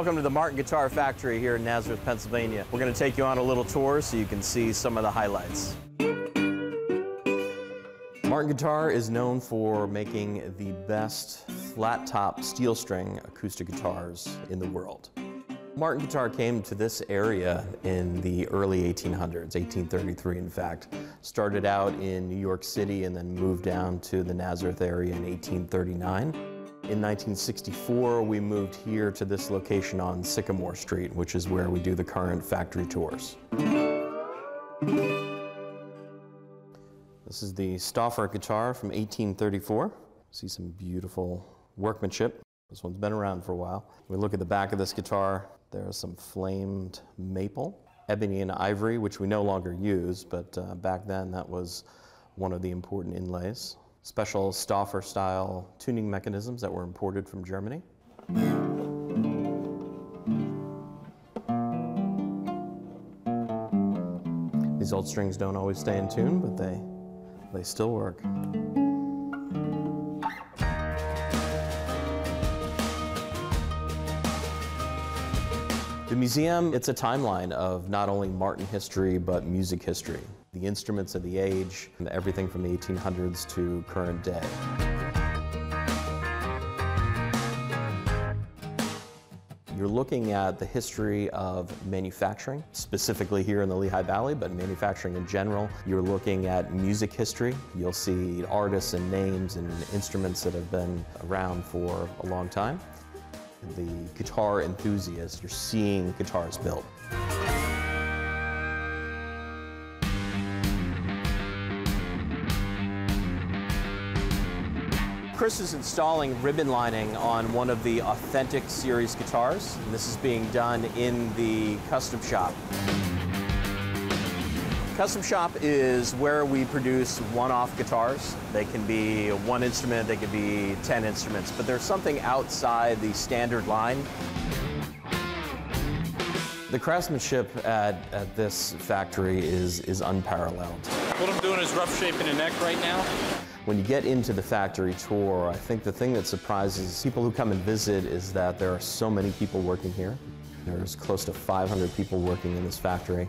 Welcome to the Martin Guitar Factory here in Nazareth, Pennsylvania. We're going to take you on a little tour so you can see some of the highlights. Martin Guitar is known for making the best flat-top steel string acoustic guitars in the world. Martin Guitar came to this area in the early 1800s, 1833 in fact. Started out in New York City and then moved down to the Nazareth area in 1839. In 1964, we moved here to this location on Sycamore Street, which is where we do the current factory tours. This is the Stauffer guitar from 1834. See some beautiful workmanship. This one's been around for a while. We look at the back of this guitar. There's some flamed maple, ebony and ivory, which we no longer use, but back then that was one of the important inlays. Special Stauffer-style tuning mechanisms that were imported from Germany. These old strings don't always stay in tune, but they still work. The museum, it's a timeline of not only Martin history, but music history. The instruments of the age, and everything from the 1800s to current day. You're looking at the history of manufacturing, specifically here in the Lehigh Valley, but manufacturing in general. You're looking at music history. You'll see artists and names and instruments that have been around for a long time. The guitar enthusiast, you're seeing guitars built. Chris is installing ribbon lining on one of the authentic series guitars. And this is being done in the custom shop. Custom shop is where we produce one-off guitars. They can be one instrument, they could be 10 instruments, but there's something outside the standard line. The craftsmanship at this factory is unparalleled. What I'm doing is rough shaping the neck right now. When you get into the factory tour, I think the thing that surprises people who come and visit is that there are so many people working here. There's close to 500 people working in this factory.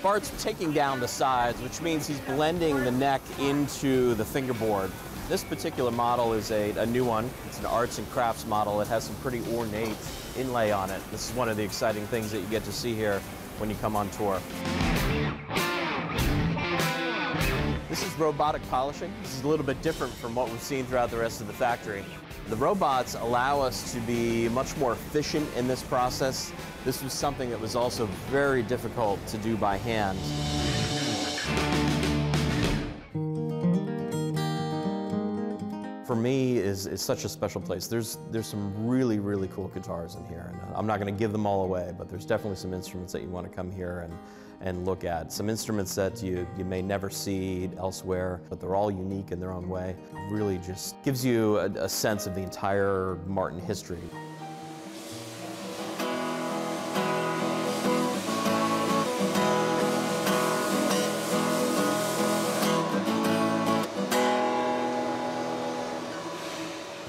Bart's taking down the sides, which means he's blending the neck into the fingerboard. This particular model is a new one. It's an arts and crafts model. It has some pretty ornate inlay on it. This is one of the exciting things that you get to see here when you come on tour. This is robotic polishing. This is a little bit different from what we've seen throughout the rest of the factory. The robots allow us to be much more efficient in this process. This was something that was also very difficult to do by hand. For me, is such a special place. There's some really, really cool guitars in here. And I'm not going to give them all away, but there's definitely some instruments that you want to come here and look at. Some instruments that you may never see elsewhere, but they're all unique in their own way. It really just gives you a sense of the entire Martin history.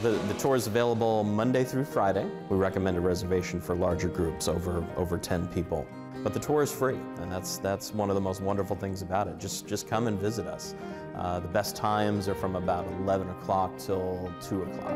The tour is available Monday through Friday. We recommend a reservation for larger groups, over 10 people. But the tour is free, and that's one of the most wonderful things about it. Just come and visit us. The best times are from about 11 o'clock till 2 o'clock.